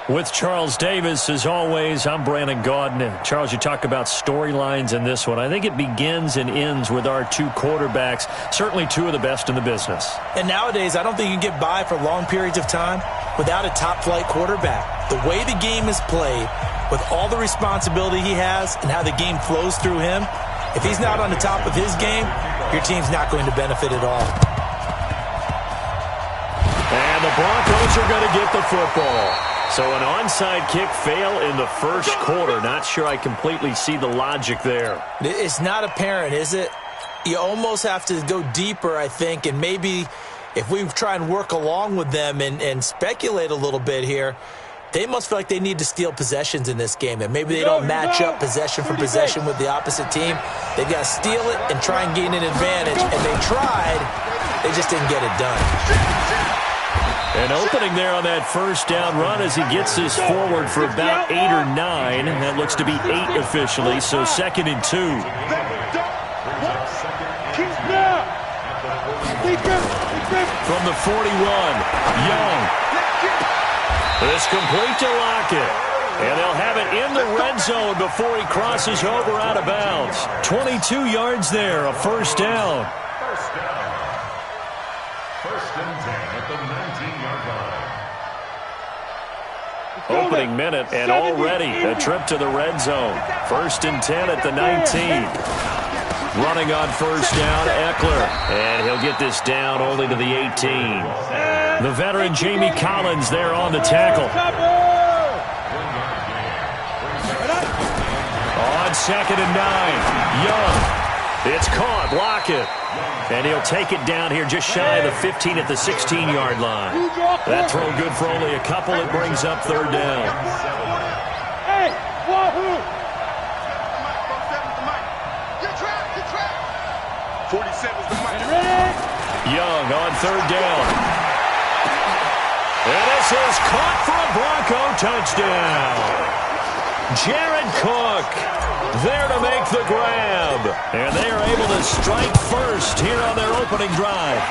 With Charles Davis, as always, I'm Brandon Gaudin. Charles, you talk about storylines in this one. I think it begins and ends with our two quarterbacks, certainly two of the best in the business. And nowadays, I don't think you can get by for long periods of time without a top-flight quarterback. The way the game is played, with all the responsibility he has and how the game flows through him, if he's not on the top of his game, your team's not going to benefit at all. And the Broncos are going to get the football. So an onside kick fail in the first quarter. Not sure I completely see the logic there. It's not apparent, is it? You almost have to go deeper, I think, and maybe if we try and work along with them and speculate a little bit here, they must feel like they need to steal possessions in this game, and maybe they don't match up possession for possession with the opposite team. They've got to steal it and try and gain an advantage, and they tried. They just didn't get it done. An opening there on that first down run as he gets this forward for about 8 or 9. That looks to be 8 officially, so 2nd and 2. From the 41, Young. It's complete to Lockett. And they'll have it in the red zone before he crosses over out of bounds. 22 yards there, a first down. First and 10 at the 19-yard line. Opening minute, and already a trip to the red zone. First and 10 at the 19. Running on first down, Eckler. And he'll get this down only to the 18. The veteran Jamie Collins there on the tackle. On 2nd and 9, Young. It's caught, Lockett. And he'll take it down here just shy of the 15 at the 16-yard line. That throw good for only a couple. It brings up 3rd down. Hey, wahoo! 47's the mic. Young on 3rd down. And this is caught for a Bronco touchdown. Jared Cook there to make the grab. And they are able to strike first here on their opening drive.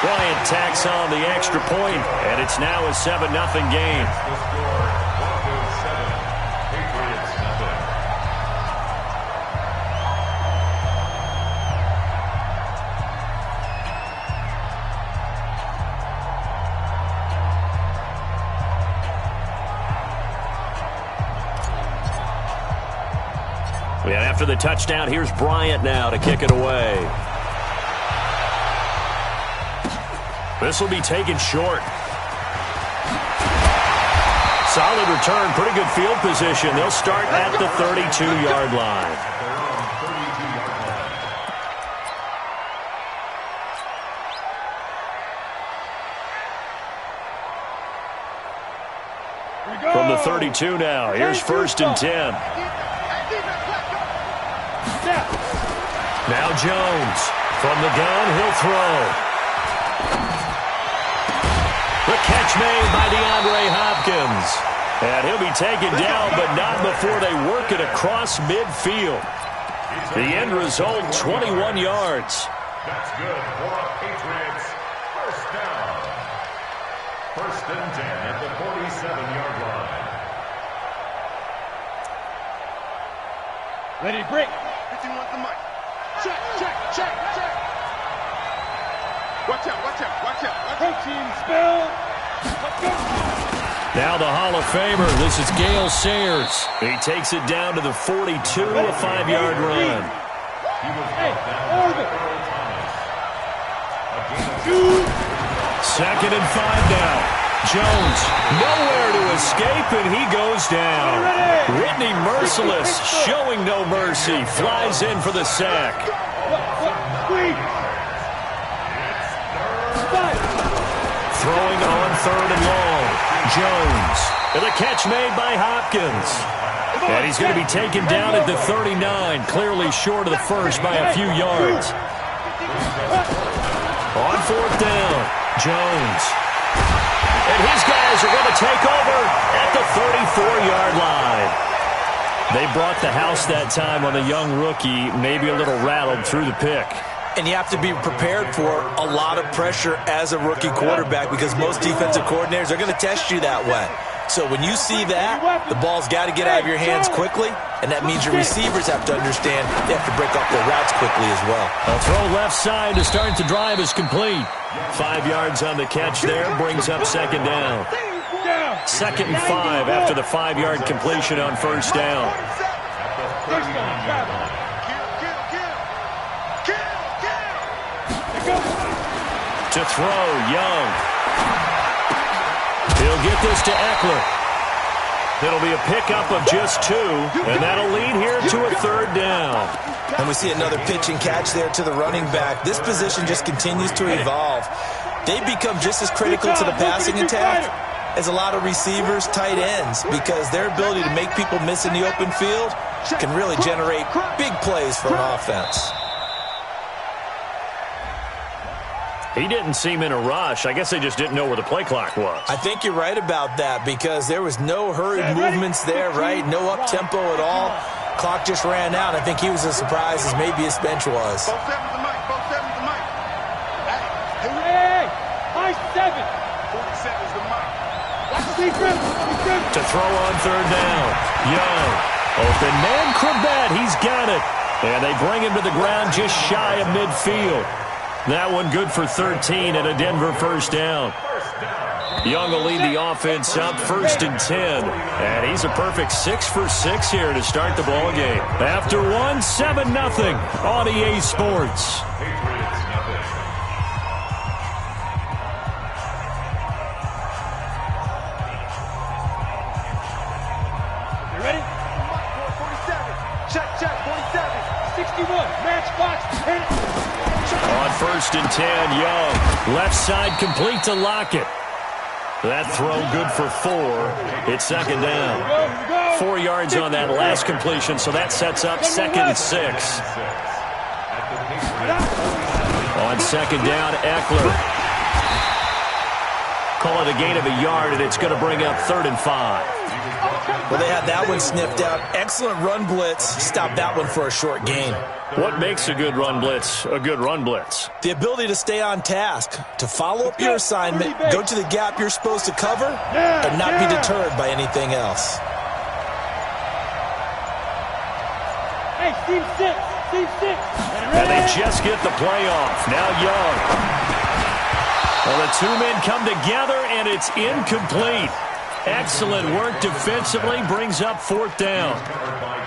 Bryant tacks on the extra point, and it's now a 7-0 game. Broncos 7, Patriots nothing. And after the touchdown, here's Bryant now to kick it away. This will be taken short. Solid return, pretty good field position. They'll start at the 32-yard line. From the 32 now, here's 1st and 10. Now Jones. From the gun, he'll throw. The catch made by DeAndre Hopkins. And he'll be taken down, but not before they work it across midfield. The end result, 21 yards. That's good for a Patriots first down. 1st and 10 at the 47-yard line. Ready, break. 51 the mic. Check, check, check, check. Watch out, watch out, watch out. Protein spill. Let's go. Now the Hall of Famer, this is Gale Sayers. He takes it down to the 42, a 5-yard run. He was brought down by Earl Thomas. 2nd and 5 now. Jones, nowhere to escape, and he goes down. Whitney Merciless, showing no mercy, flies in for the sack. Throwing on 3rd and long. Jones, and the catch made by Hopkins. And he's going to be taken down at the 39, clearly short of the first by a few yards. On 4th down, Jones. And his guys are going to take over at the 34-yard line. They brought the house that time on the young rookie, maybe a little rattled through the pick. And you have to be prepared for a lot of pressure as a rookie quarterback because most defensive coordinators are going to test you that way. So when you see that, the ball's got to get out of your hands quickly, and that means your receivers have to understand they have to break off their routes quickly as well. A throw left side to start the drive is complete. 5 yards on the catch there, brings up second down. 2nd and 5 after the 5-yard completion on first down. To throw, Young. He'll get this to Eckler. It'll be a pickup of just 2, and that'll lead here to a 3rd down. And we see another pitch and catch there to the running back. This position just continues to evolve. They've become just as critical to the passing attack as a lot of receivers, tight ends, because their ability to make people miss in the open field can really generate big plays for an offense. He didn't seem in a rush. I guess they just didn't know where the play clock was. I think you're right about that because there was no hurried movements there, right? No up-tempo at all. Clock just ran out. I think he was as surprised as maybe his bench was. Hey, high 7. 47's the mic. To throw on 3rd down. Young. Open man, Kravett. He's got it. And they bring him to the ground just shy of midfield. That one good for 13 and a Denver first down. Young will lead the offense up 1st and 10. And he's a perfect 6 for 6 here to start the ball game. After 1, 7-0 on EA Sports. You ready? 47. Check, 47. 61. Matchbox. Hit it. On 1st and 10, Young. Left side complete to Lockett. That throw good for 4. It's 2nd down. 4 yards on that last completion, so that sets up 2nd and 6. On 2nd down, Eckler. Call it a gain of a yard, and it's going to bring up 3rd and 5. Well, they had that one sniffed out. Excellent run blitz. Stopped that one for a short gain. What makes a good run blitz a good run blitz? The ability to stay on task, to follow up your assignment, go to the gap you're supposed to cover, and not be deterred by anything else. Hey, team 6. Team 6. And they just get the play off. Now Young. Well, the 2 men come together, and it's incomplete. Excellent work defensively, brings up 4th down.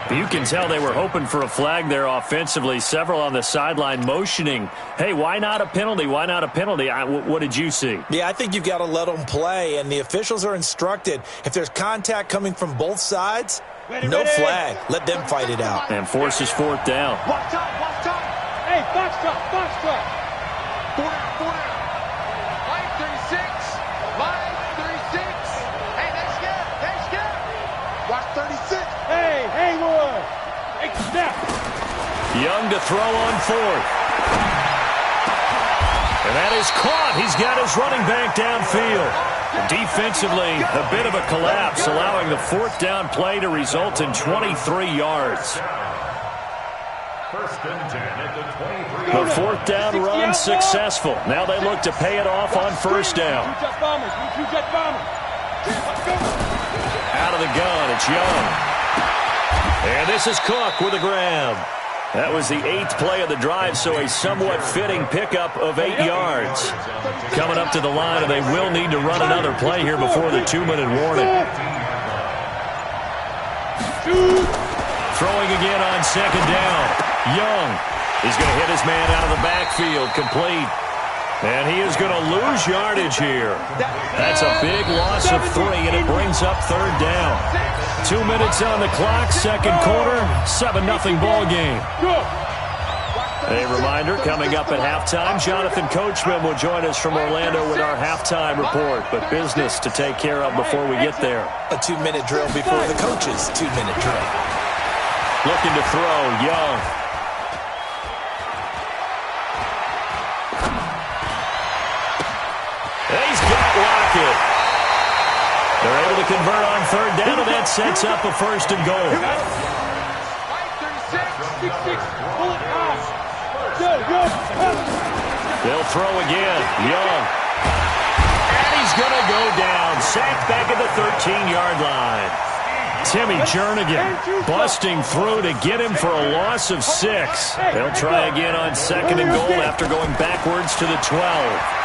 You can tell they were hoping for a flag there offensively. Several on the sideline motioning, hey, why not a penalty? Why not a penalty? What did you see? Yeah, I think you've got to let them play, and the officials are instructed. If there's contact coming from both sides, no flag. Let them fight it out. And forces 4th down. Watch out, watch out. Hey, box truck, box truck. 4 down, 4 down. Line 36. Line 36. Hey, they scared. They scared. Watch 36. Hey, Haywood. Hey, snap. Young to throw on 4th. And that is caught. He's got his running back downfield. Defensively, a bit of a collapse, allowing the 4th down play to result in 23 yards. The 4th down run successful. Now they look to pay it off on 1st down. Out of the gun, it's Young. And this is Cook with a grab. That was the 8th play of the drive, so a somewhat fitting pickup of 8 yards. Coming up to the line, and they will need to run another play here before the 2-minute warning. Throwing again on 2nd down. Young. He's going to hit his man out of the backfield, complete. And he is going to lose yardage here. That's a big loss of 3, and it brings up 3rd down. 2 minutes on the clock, 2nd quarter, 7-0 ball game. A reminder, coming up at halftime, Jonathan Coachman will join us from Orlando with our halftime report. But business to take care of before we get there. A 2-minute drill before the coach's 2-minute drill. Looking to throw, Young. He's got Lockett. They're able to convert on 3rd down, and that sets up a 1st and goal. They'll throw again. Young. And he's he's going to go down. Sacked back at the 13-yard line. Timmy Jernigan busting through to get him for a loss of 6. They'll try again on 2nd and goal after going backwards to the 12.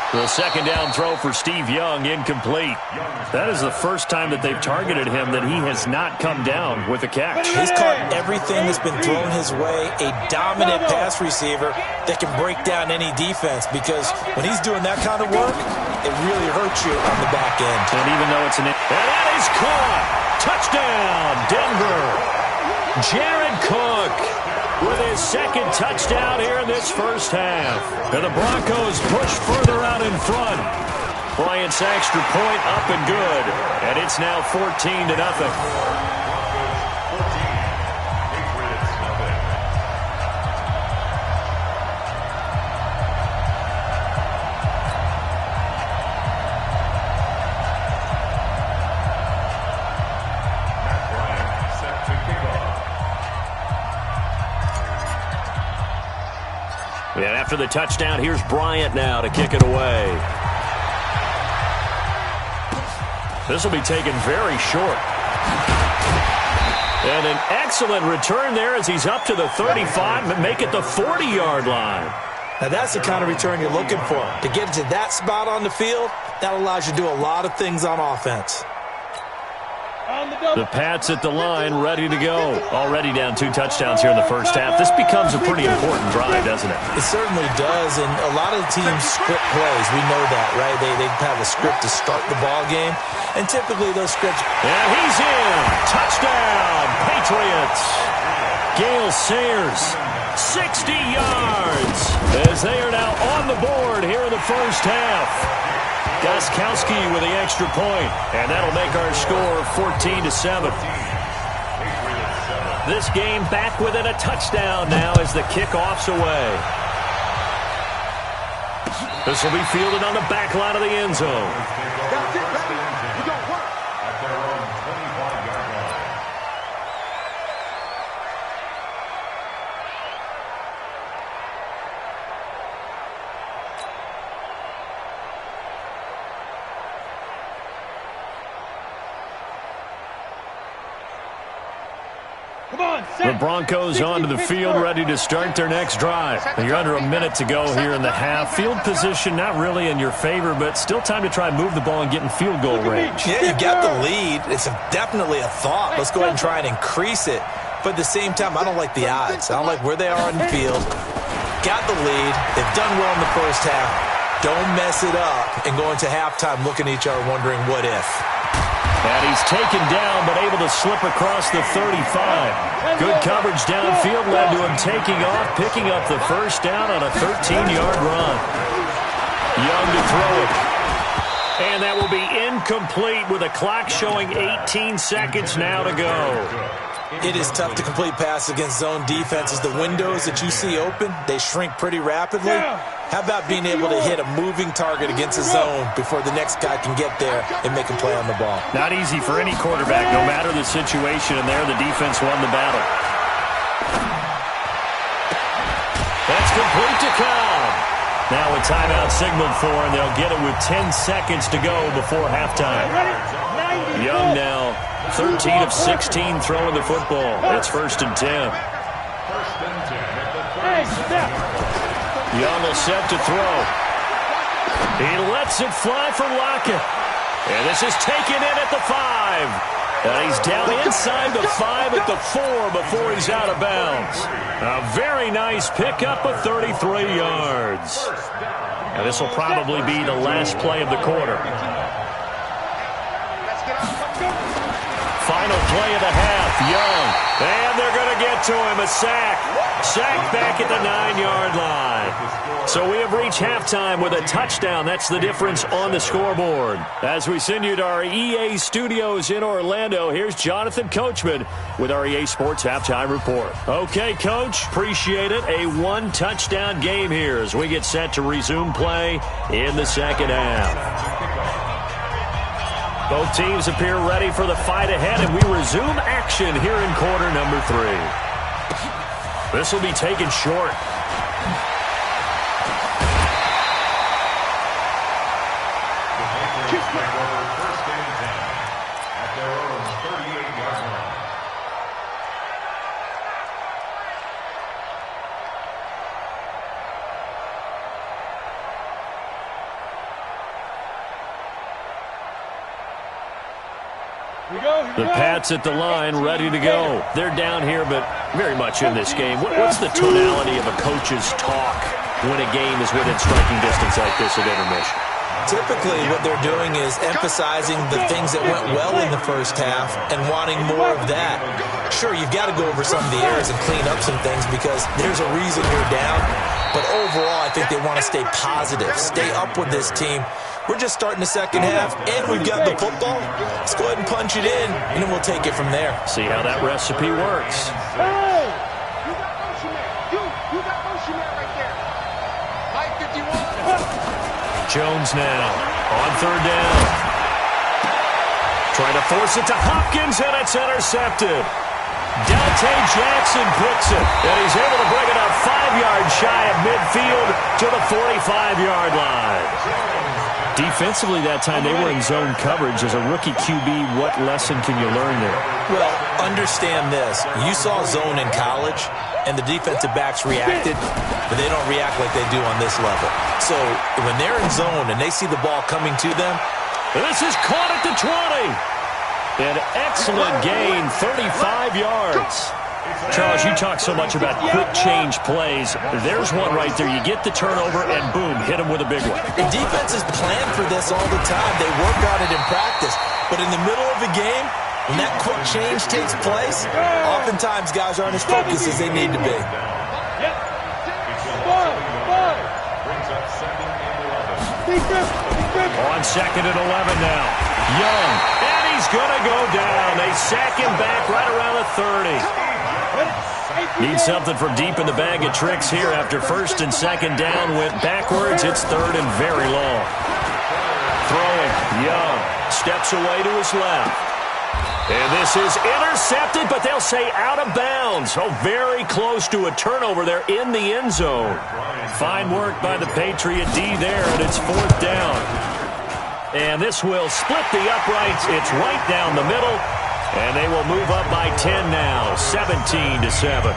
The second down throw for Steve Young, incomplete. That is the first time that they've targeted him that he has not come down with a catch. He's caught everything that's been thrown his way, a dominant pass receiver that can break down any defense, because when he's doing that kind of work, it really hurts you on the back end. And even though it's and that is caught. Touchdown, Denver. Jared Cook with his second touchdown here in this first half. And the Broncos push further out in front. Bryant's extra point up and good. And it's now 14-0. And after the touchdown, here's Bryant now to kick it away. This will be taken very short. And an excellent return there as he's up to the 35 and make it the 40-yard line. Now that's the kind of return you're looking for. To get to that spot on the field, that allows you to do a lot of things on offense. The Pats at the line, ready to go. Already down 2 touchdowns here in the first half. This becomes a pretty important drive, doesn't it? It certainly does, and a lot of the teams script plays. We know that, right? They have a script to start the ball game, and typically those scripts... And he's in! Touchdown, Patriots! Gale Sayers, 60 yards, as they are now on the board here in the first half. Gostkowski with the extra point, and that'll make our score 14-7. This game back within a touchdown now as the kickoff's away. This will be fielded on the back line of the end zone. The Broncos onto the field, ready to start their next drive. You're under a minute to go here in the half. Field position not really in your favor, but still time to try and move the ball and get in field goal range. Yeah, you got the lead. It's definitely a thought. Let's go ahead and try and increase it. But at the same time, I don't like the odds. I don't like where they are on the field. Got the lead. They've done well in the first half. Don't mess it up and go into halftime looking at each other wondering what if. And he's taken down, but able to slip across the 35. Good coverage downfield led to him taking off, picking up the first down on a 13-yard run. Young to throw it. And that will be incomplete with a clock showing 18 seconds now to go. It is tough to complete passes against zone defenses. The windows that you see open, they shrink pretty rapidly. How about being able to hit a moving target against a zone before the next guy can get there and make a play on the ball? Not easy for any quarterback, no matter the situation, and there the defense won the battle. That's complete to Cobb. Now a timeout signaled for, and they'll get it with 10 seconds to go before halftime. Young now 13 of 16 throwing the football. It's 1st and 10. Young will set to throw. He lets it fly for Lockett. And this is taken in at the 5. And he's down inside the 5 at the 4 before he's out of bounds. A very nice pickup of 33 yards. And this will probably be the last play of the quarter. Final play of the half, Young. And they're going to get to him, a sack. Sack back at the 9-yard line. So we have reached halftime with a touchdown. That's the difference on the scoreboard. As we send you to our EA studios in Orlando, here's Jonathan Coachman with our EA Sports Halftime Report. Okay, Coach, appreciate it. A 1-touchdown game here as we get set to resume play in the second half. Both teams appear ready for the fight ahead, and we resume action here in quarter number 3. This will be taken short. The Pats at the line, ready to go. They're down here, but very much in this game. What's the tonality of a coach's talk when a game is within striking distance like this at intermission? Typically, what they're doing is emphasizing the things that went well in the first half and wanting more of that. Sure, you've got to go over some of the errors and clean up some things because there's a reason you're down. But overall, I think they want to stay positive, stay up with this team. We're just starting the second half, and we've got the football. Let's go ahead and punch it in, and then we'll take it from there. See how that recipe works. Hey! You got motion man. You got motion man right there. Mike 51. Jones now on third down. Trying to force it to Hopkins, and it's intercepted. Dante Jackson picks it, and he's able to bring it up 5 yards shy of midfield to the 45-yard line. Defensively that time, they were in zone coverage. As a rookie QB, what lesson can you learn there? Well, understand this. You saw zone in college, and the defensive backs reacted, but they don't react like they do on this level. So when they're in zone and they see the ball coming to them, this is caught at the 20. An excellent gain, 35 yards. Charles, you talk so much about quick change plays. There's one right there. You get the turnover, and boom, hit him with a big one. The defenses plan for this all the time. They work on it in practice. But in the middle of the game, when that quick change takes place, oftentimes guys aren't as focused as they need to be. On second and 11 now. Young, and he's going to go down. They sack him back right around the 30. Need something from deep in the bag of tricks here after first and second down went backwards. It's third and very long. Throwing, Young steps away to his left. And this is intercepted, but they'll say out of bounds. Oh, very close to a turnover there in the end zone. Fine work by the Patriot D there, and it's fourth down. And this will split the uprights. It's right down the middle. And they will move up by 10 now, 17-7.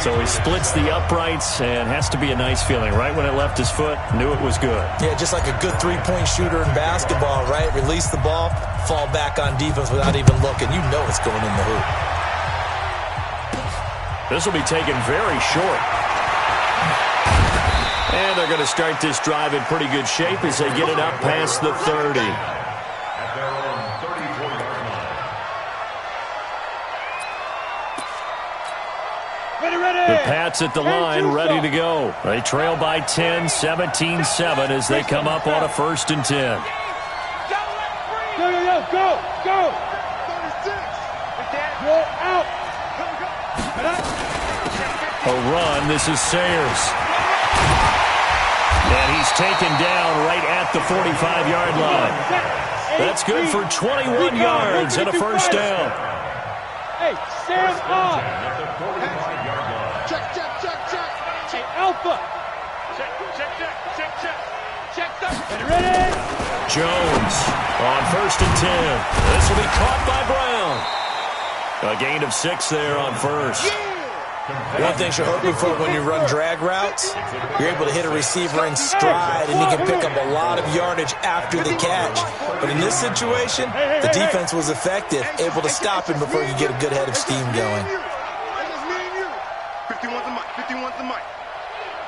So he splits the uprights, and has to be a nice feeling. Right when it left his foot, knew it was good. Yeah, just like a good three-point shooter in basketball, right? Release the ball, fall back on defense without even looking. You know it's going in the hoop. This will be taken very short. And they're going to start this drive in pretty good shape as they get it up past the 30. The Pats at the line, ready to go. They trail by 10, 17-7 as they come up on a first and 10. Go! Go out! A run, this is Sayers. And he's taken down right at the 45-yard line. That's good for 21 yards and a first down. Hey, Sam on! Check. Hey, Alpha! Check. Ready? Jones on first and 10. This will be caught by Brown. A gain of 6 there on first. One thing you're hoping for when you run drag routes, you're able to hit a receiver in stride, and he can pick up a lot of yardage after the catch. But in this situation, the defense was effective, able to stop him before you get a good head of steam going. 51's the mic.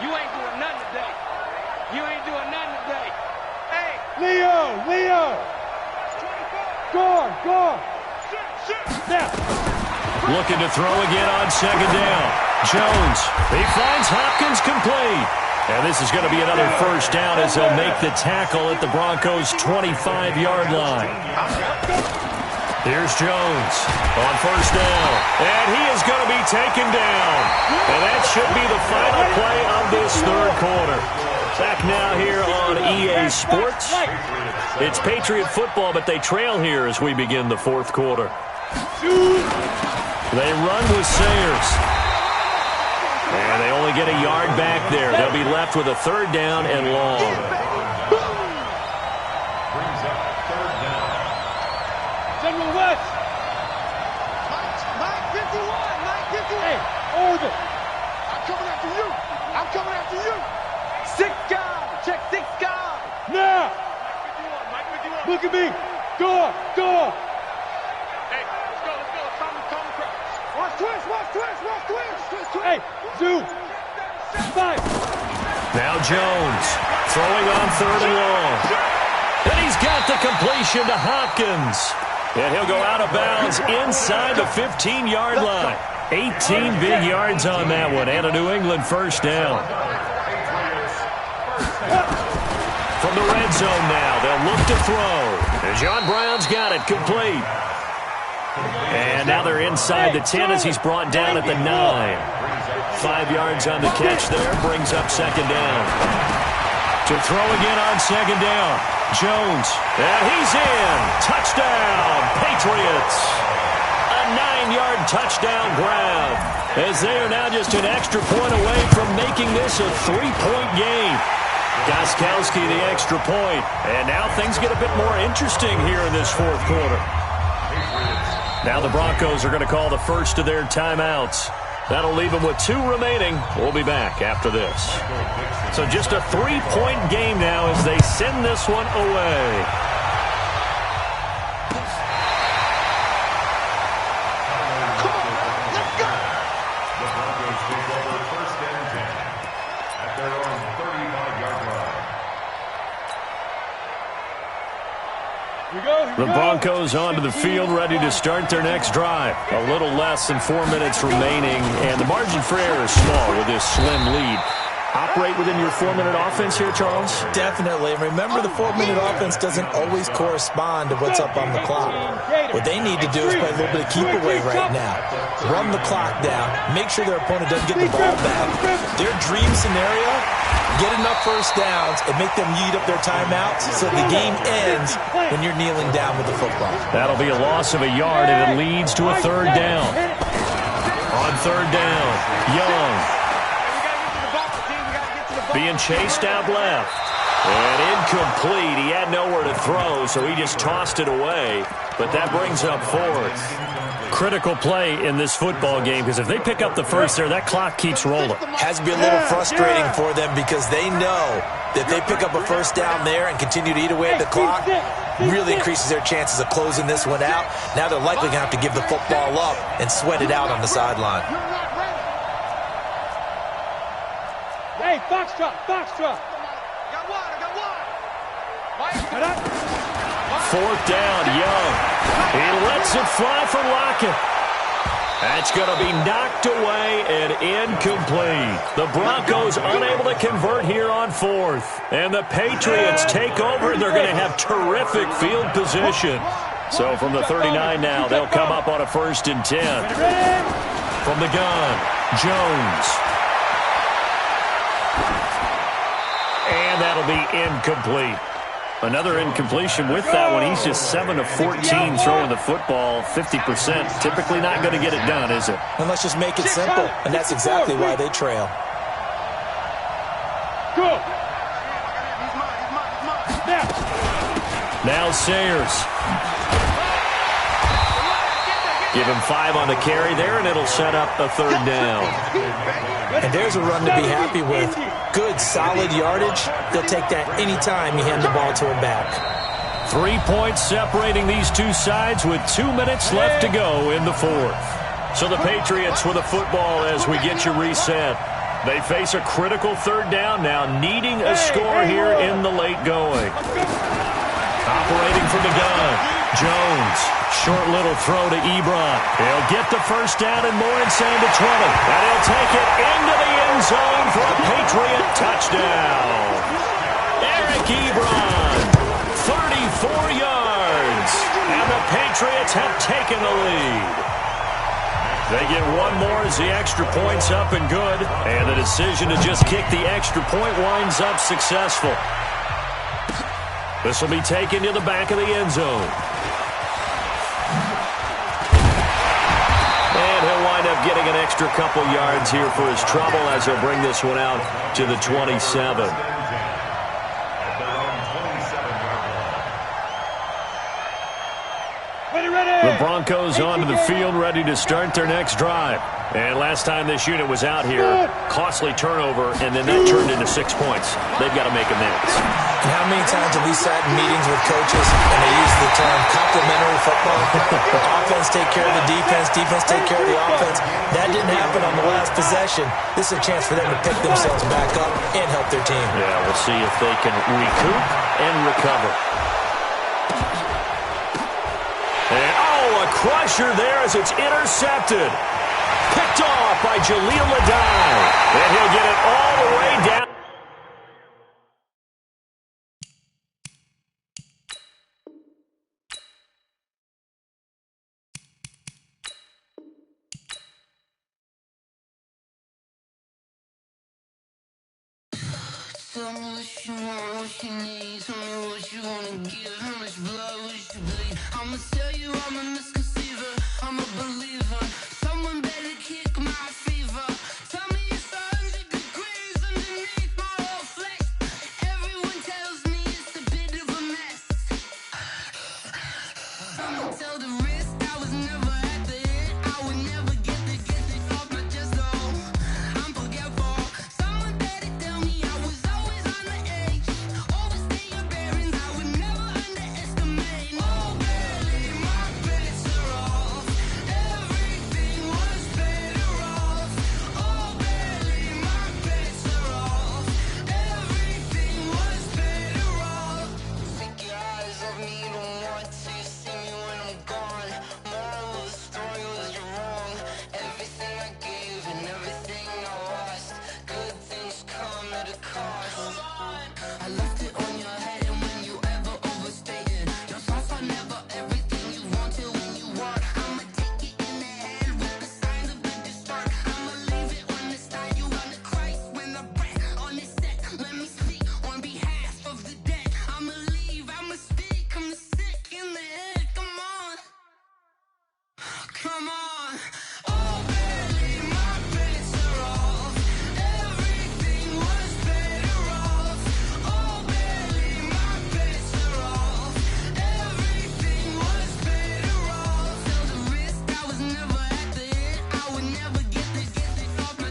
You ain't doing nothing today. Hey! Leo! Go! Now! Looking to throw again on second down. Jones, he finds Hopkins complete. And this is going to be another first down as they'll make the tackle at the Broncos' 25-yard line. Here's Jones on first down. And he is going to be taken down. And that should be the final play of this third quarter. Back now here on EA Sports. It's Patriot football, but they trail here as we begin the fourth quarter. They run with Sayers. And they only get a yard back there. They'll be left with a third down and long. General West! Mike 51! Hey, Orbit! I'm coming after you! 6 guys! Check 6 guys! Now! Mike 51! Look at me! Go! Now Jones throwing on 3rd and long. And he's got the completion to Hopkins. And he'll go out of bounds inside the 15-yard line. 18 big yards on that one, and a New England first down. From the red zone now, they'll look to throw. And John Brown's got it complete. And now they're inside the 10 as he's brought down at the 9. 5 yards on the catch there, brings up 2nd down. To throw again on 2nd down. Jones, and he's in. Touchdown, Patriots. A 9-yard touchdown grab, as they are now just an extra point away from making this a 3-point game. Gostkowski the extra point, and now things get a bit more interesting here in this 4th quarter. Now the Broncos are going to call the first of their timeouts. That'll leave them with 2 remaining. We'll be back after this. So just a 3-point game now as they send this one away. The Broncos onto the field, ready to start their next drive. A little less than 4 minutes remaining, and the margin for error is small with this slim lead. Operate within your 4-minute offense here, Charles? Definitely. And remember, the 4-minute offense doesn't always correspond to what's up on the clock. What they need to do is play a little bit of keep away right now. Run the clock down. Make sure their opponent doesn't get the ball back. Their dream scenario, get enough first downs and make them eat up their timeouts so the game ends when you're kneeling down with the football. That'll be a loss of a yard, and it leads to a 3rd down. On 3rd down, Young. Being chased out left. And incomplete. He had nowhere to throw, so he just tossed it away. But that brings up 4th. Critical play in this football game, because if they pick up the first there, that clock keeps rolling. Has to be a little frustrating for them because they know that they pick up a first down there and continue to eat away at the clock. Really increases their chances of closing this one out. Now they're likely going to have to give the football up and sweat it out on the sideline. Hey, Foxtrot, Foxtrot. I got one. 4th down, Young. He lets it fly for Lockett. That's going to be knocked away and incomplete. The Broncos unable to convert here on 4th. And the Patriots take over. They're going to have terrific field position. So from the 39 now, they'll come up on a 1st and 10. From the gun, Jones. And that'll be incomplete. Another incompletion with that one. He's just 7 of 14 throwing the football, 50%. Typically not going to get it done, is it? And let's just make it simple, and that's exactly why they trail. Now Sayers. Give him 5 on the carry there, and it'll set up a 3rd down. And there's a run to be happy with. Good, solid yardage. They'll take that anytime you hand the ball to him back. 3 points separating these two sides with 2 minutes left to go in the 4th. So the Patriots with a football as we get you reset. They face a critical 3rd down now, needing a score here in the late going. Operating from the gun, Jones. Short little throw to Ebron. He'll get the first down and more inside the 20. And he'll take it into the end zone for a Patriot touchdown. Eric Ebron, 34 yards. And the Patriots have taken the lead. They get one more as the extra point's up and good. And the decision to just kick the extra point winds up successful. This will be taken to the back of the end zone. And he'll wind up getting an extra couple yards here for his trouble as he'll bring this one out to the 27. The Broncos onto the field, ready to start their next drive. And last time this unit was out here, costly turnover, and then that turned into 6 points. They've got to make amends. And how many times have we sat in meetings with coaches and they use the term complementary football? Offense take care of the defense, defense take care of the offense. That didn't happen on the last possession. This is a chance for them to pick themselves back up and help their team. Yeah, we'll see if they can recoup and recover. And, a crusher there as it's intercepted. Picked off by Jaleel Adai. And he'll get it all the way down. Tell me what you want, what you need. Tell me what you wanna give. How much blood would you bleed? I'ma tell you I'm a misconceiver. I'm a believer. Someone better kick my fever. Tell me it's 100 degrees underneath my whole flesh. Everyone tells me it's a bit of a mess. I'ma tell the risk I was never at the end. I would never get it off my chest. Oh, I'm forgetful. Someone better tell me I was always on the edge. Overstay your bearings. I would never underestimate. Oh, barely my bets are off. Everything was better off. Oh, barely my bets are off. Everything was better off. Take your eyes off me, don't want to see me when I'm gone. Moral of the story was you're wrong. Everything I gave and everything I lost. Good things come at a cost. I left it on your head, and when you ever overstated, your thoughts are never everything you wanted when you want. I'ma take it in the head with the signs of a distort. I'ma leave it on the side. You on the Christ when the breath on this set. Let me speak on behalf of the dead. I'ma leave, I'ma speak. I'm the sick in the head. Come on, come on. Oh, barely my bets are off. Everything was better off. Oh, barely my bets are off. Everything was better off. Tell the risk I was never at the end. I would never get it off my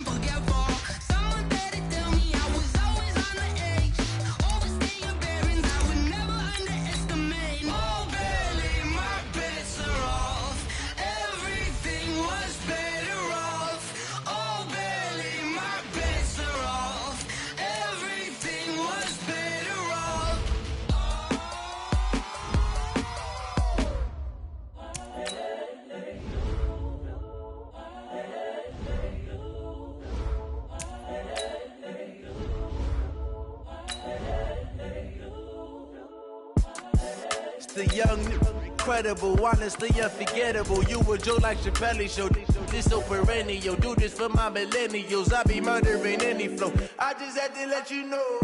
forgetful. Someone better tell me I was always on the edge. Overstay your bearings. I would never underestimate. Oh, barely my bets are off. Everything was better off. Oh, barely my bets are off. Everything was better off. It's the young, incredible, honestly unforgettable. You a Joe like Chappelle show. This so perennial. Do this for my millennials. I be murdering any flow. I just had to let you know.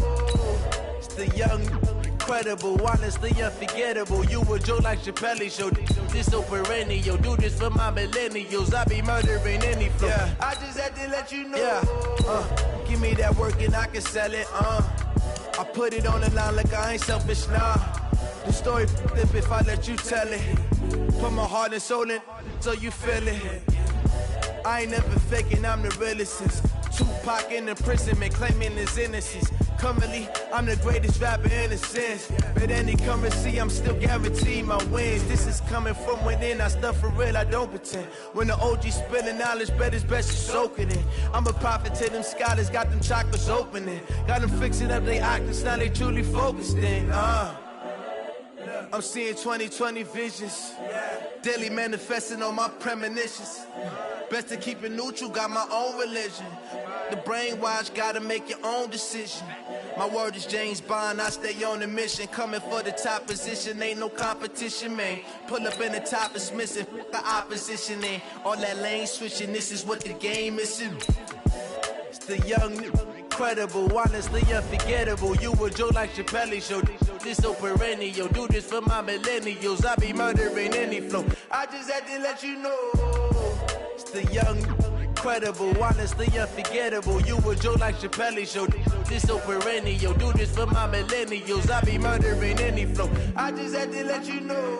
It's the young, incredible, honestly unforgettable. You a Joe like Chappelle show. This so perennial. Do this for my millennials. I be murdering any flow. Yeah. I just had to let you know. Yeah. Give me that work and I can sell it. I put it on the line like I ain't selfish, nah. The story flip if I let you tell it. Put my heart and soul in so you feel it. I ain't never faking, I'm the realest since Tupac in imprisonment, claiming his innocence. Currently, I'm the greatest rapper in a sense. But any currency, I'm still guaranteed my wins. This is coming from within, I stuff for real, I don't pretend. When the OG spilling knowledge, bet it's best you soak it in. I'm a prophet to them scholars, got them chakras opening. Got them fixing up they octaves, now they truly focused in. I'm seeing 2020 visions. Daily manifesting on my premonitions. Best to keep it neutral, got my own religion. The brainwash, gotta make your own decision. My word is James Bond, I stay on the mission. Coming for the top position, ain't no competition, man. Pull up in the top, it's missing, the opposition ain't. All that lane switching, this is what the game is. It's the young, incredible, honestly unforgettable. You a Joe like Chappelle show. This so perennial. Do this for my millennials. I be murdering any flow. I just had to let you know. It's the young, incredible, honestly unforgettable. You a Joe like Chappelle show. This so perennial. Do this for my millennials. I be murdering any flow. I just had to let you know.